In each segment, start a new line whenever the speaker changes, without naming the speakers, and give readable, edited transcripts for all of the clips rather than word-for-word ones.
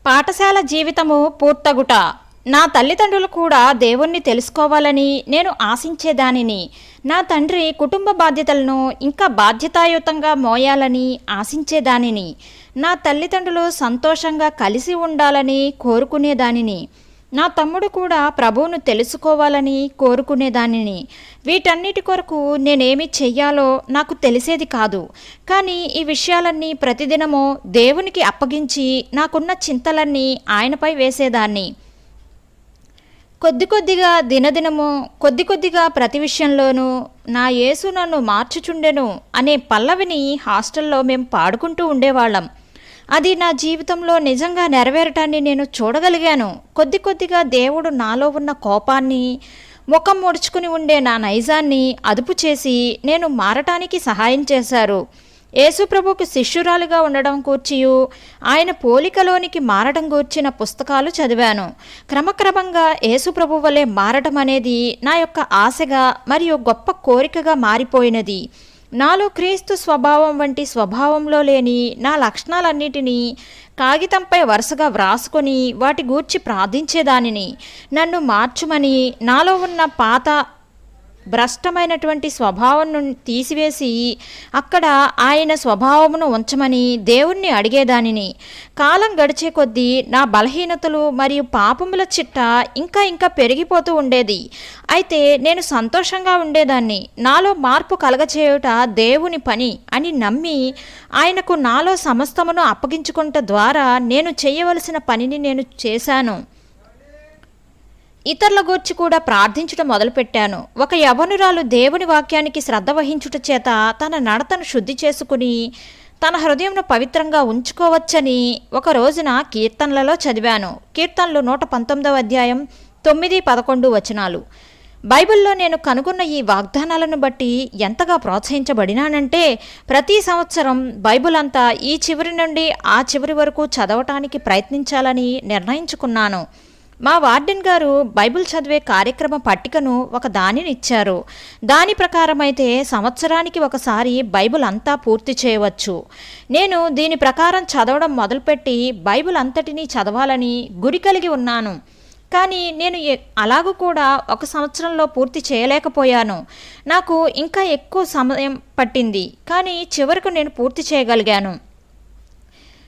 పాఠశాల జీవితము పూర్తగుట. నా తల్లిదండ్రులు కూడా దేవుణ్ణి తెలుసుకోవాలని నేను ఆశించేదానిని. నా తండ్రి కుటుంబ బాధ్యతలను ఇంకా బాధ్యతాయుతంగా మోయాలని ఆశించేదానిని. నా తల్లిదండ్రులు సంతోషంగా కలిసి ఉండాలని కోరుకునేదానిని. నా తమ్ముడు కూడా ప్రభువును తెలుసుకోవాలని కోరుకునేదానిని. వీటన్నిటి కొరకు నేనేమి చెయ్యాలో నాకు తెలిసేది కాదు. కానీ ఈ విషయాలన్నీ ప్రతిదినము దేవునికి అప్పగించి నాకున్న చింతలన్నీ ఆయనపై వేసేదాన్ని. కొద్దిగా దినదినము కొద్దిగా ప్రతి విషయంలోనూ నా యేసు నన్ను మార్చుచుండెను అనే పల్లవిని హాస్టల్లో మేము పాడుకుంటూ ఉండేవాళ్ళం. అది నా జీవితంలో నిజంగా నెరవేరటాన్ని నేను చూడగలిగాను. కొద్దిగా దేవుడు నాలో ఉన్న కోపాన్ని, ముఖం ముడుచుకుని ఉండే నా నైజాన్ని అదుపు చేసి నేను మారటానికి సహాయం చేశారు. యేసుప్రభుకు శిష్యురాలుగా ఉండడం గూర్చియు ఆయన పోలికలోనికి మారడం గూర్చిన పుస్తకాలు చదివాను. క్రమక్రమంగా యేసుప్రభు వలె మారటం అనేది నా యొక్క ఆశగా మరియు గొప్ప కోరికగా మారిపోయినది. నాలో క్రీస్తు స్వభావం వంటి స్వభావంలో లేని నా లక్షణాలన్నిటినీ కాగితంపై వరుసగా వ్రాసుకొని వాటి గూర్చి ప్రార్థించేదానిని. నన్ను మార్చుమని, నాలో ఉన్న పాత భ్రష్టమైనటువంటి స్వభావం తీసివేసి అక్కడ ఆయన స్వభావమును ఉంచమని దేవుణ్ణి అడిగేదానిని. కాలం గడిచే కొద్దీ నా బలహీనతలు మరియు పాపముల చిట్ట ఇంకా పెరిగిపోతూ ఉండేది. అయితే నేను సంతోషంగా ఉండేదాన్ని. నాలో మార్పు కలగచేయుట దేవుని పని అని నమ్మి ఆయనకు నాలో సమస్తమును అప్పగించుకుంట ద్వారా నేను చేయవలసిన పనిని నేను చేశాను. ఇతరుల గూర్చి కూడా ప్రార్థించడం మొదలుపెట్టాను. ఒక యవ్వనురాలు దేవుని వాక్యానికి శ్రద్ధ వహించుట చేత తన నడతను శుద్ధి చేసుకుని తన హృదయంను పవిత్రంగా ఉంచుకోవచ్చని ఒక రోజున కీర్తనలలో చదివాను. కీర్తనలు 119వ అధ్యాయం 9-11 వచనాలు. బైబిల్లో నేను కనుగొన్న ఈ వాగ్దానాలను బట్టి ఎంతగా ప్రోత్సహించబడినానంటే ప్రతి సంవత్సరం బైబిల్ అంతా ఈ చివరి నుండి ఆ చివరి వరకు చదవటానికి ప్రయత్నించాలని నిర్ణయించుకున్నాను. మా వార్డెన్ గారు బైబిల్ చదివే కార్యక్రమ పట్టికను ఒక దానిని ఇచ్చారు. దాని ప్రకారం అయితే సంవత్సరానికి ఒకసారి బైబిల్ అంతా పూర్తి చేయవచ్చు. నేను దీని ప్రకారం చదవడం మొదలుపెట్టి బైబిల్ అంతటినీ చదవాలని గురి కలిగి ఉన్నాను. కానీ నేను అలాగూ కూడా ఒక సంవత్సరంలో పూర్తి చేయలేకపోయాను. నాకు ఇంకా ఎక్కువ సమయం పట్టింది. కానీ చివరకు నేను పూర్తి చేయగలిగాను.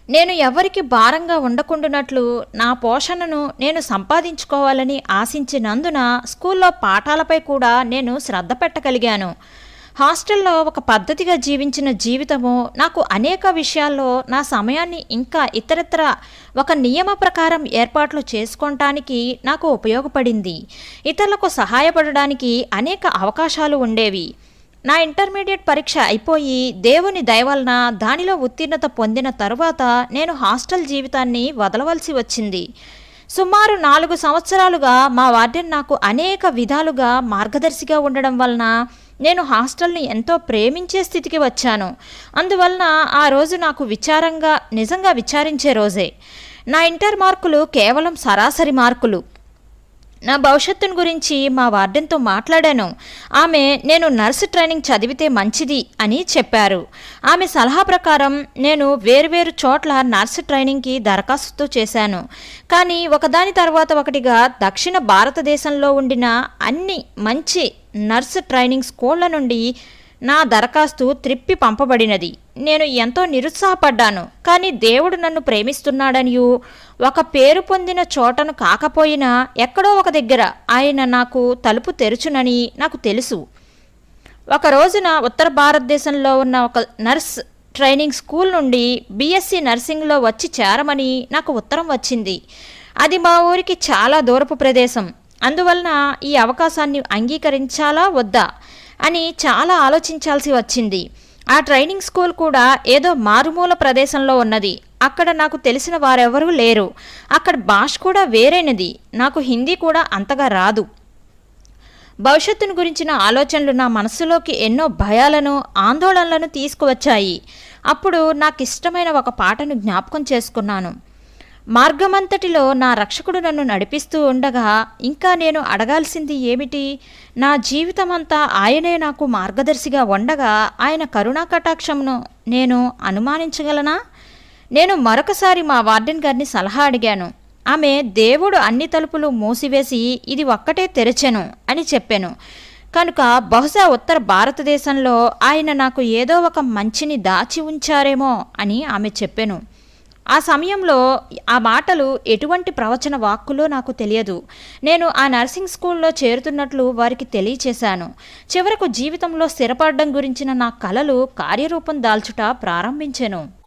నేను ఎవరికి భారంగా ఉండకుండానట్లు నా పోషణను నేను సంపాదించుకోవాలని ఆశించినందున స్కూల్లో పాఠాలపై కూడా నేను శ్రద్ధ పెట్టగలిగాను. హాస్టల్లో ఒక పద్ధతిగా జీవించిన జీవితము నాకు అనేక విషయాల్లో నా సమయాన్ని ఇంకా ఇతరత్ర ఒక నియమ ప్రకారం ఏర్పాట్లు చేసుకోవటానికి నాకు ఉపయోగపడింది. ఇతరులకు సహాయపడడానికి అనేక అవకాశాలు ఉండేవి. నా ఇంటర్మీడియట్ పరీక్ష అయిపోయి దేవుని దయ వలన దానిలో ఉత్తీర్ణత పొందిన తరువాత నేను హాస్టల్ జీవితాన్ని వదలవలసి వచ్చింది. సుమారు 4 సంవత్సరాలుగా మా వార్డెన్ నాకు అనేక విధాలుగా మార్గదర్శిగా ఉండడం వలన నేను హాస్టల్ని ఎంతో ప్రేమించే స్థితికి వచ్చాను. అందువలన ఆ రోజు నాకు నిజంగా విచారించే రోజే. నా ఇంటర్ మార్కులు కేవలం సరాసరి మార్కులు. నా భవిష్యత్తును గురించి మా వార్డెన్తో మాట్లాడాను. ఆమె నేను నర్సు ట్రైనింగ్ చదివితే మంచిది అని చెప్పారు. ఆమె సలహా ప్రకారం నేను వేరువేరు చోట్ల నర్సు ట్రైనింగ్కి దరఖాస్తు చేశాను. కానీ ఒకదాని తర్వాత ఒకటిగా దక్షిణ భారతదేశంలో ఉండిన అన్ని మంచి నర్సు ట్రైనింగ్ స్కూళ్ల నుండి నా దరఖాస్తు త్రిప్పి పంపబడినది. నేను ఎంతో నిరుత్సాహపడ్డాను. కానీ దేవుడు నన్ను ప్రేమిస్తున్నాడనియు ఒక పేరు పొందిన చోటను కాకపోయినా ఎక్కడో ఒక దగ్గర ఆయన నాకు తలుపు తెరుచునని నాకు తెలుసు. ఒక రోజున ఉత్తర భారతదేశంలో ఉన్న ఒక నర్స్ ట్రైనింగ్ స్కూల్ నుండి బీఎస్సీ నర్సింగ్లో వచ్చి చేరమని నాకు ఉత్తరం వచ్చింది. అది మా ఊరికి చాలా దూరపు ప్రదేశం. అందువలన ఈ అవకాశాన్ని అంగీకరించాలా వద్దా అని చాలా ఆలోచించాల్సి వచ్చింది. ఆ ట్రైనింగ్ స్కూల్ కూడా ఏదో మారుమూల ప్రదేశంలో ఉన్నది. అక్కడ నాకు తెలిసిన వారెవరూ లేరు. అక్కడ భాష కూడా వేరైనది. నాకు హిందీ కూడా అంతగా రాదు. భవిష్యత్తును గురించిన ఆలోచనలు నా మనస్సులోకి ఎన్నో భయాలను, ఆందోళనలను తీసుకువచ్చాయి. అప్పుడు నాకు ఇష్టమైన ఒక పాటను జ్ఞాపకం చేసుకున్నాను. మార్గమంతటిలో నా రక్షకుడు నన్ను నడిపిస్తూ ఉండగా ఇంకా నేను అడగాల్సింది ఏమిటి? నా జీవితమంతా ఆయనే నాకు మార్గదర్శిగా ఉండగా ఆయన కరుణా కటాక్షమును నేను అనుమానించగలనా? నేను మరొకసారి మా వార్డెన్ గారిని సలహా అడిగాను. ఆమె దేవుడు అన్ని తలుపులు మూసివేసి ఇది ఒక్కటే తెరిచెను అని చెప్పాను. కనుక బహుశా ఉత్తర భారతదేశంలో ఆయన నాకు ఏదో ఒక మంచిని దాచి ఉంచారేమో అని ఆమె చెప్పాను. ఆ సమయంలో ఆ మాటలు ఎటువంటి ప్రవచన వాక్కులో నాకు తెలియదు. నేను ఆ నర్సింగ్ స్కూల్లో చేరుతున్నట్లు వారికి తెలియచేశాను. చివరకు జీవితంలో స్థిరపడడం గురించిన నా కలలు కార్యరూపం దాల్చుట ప్రారంభించాను.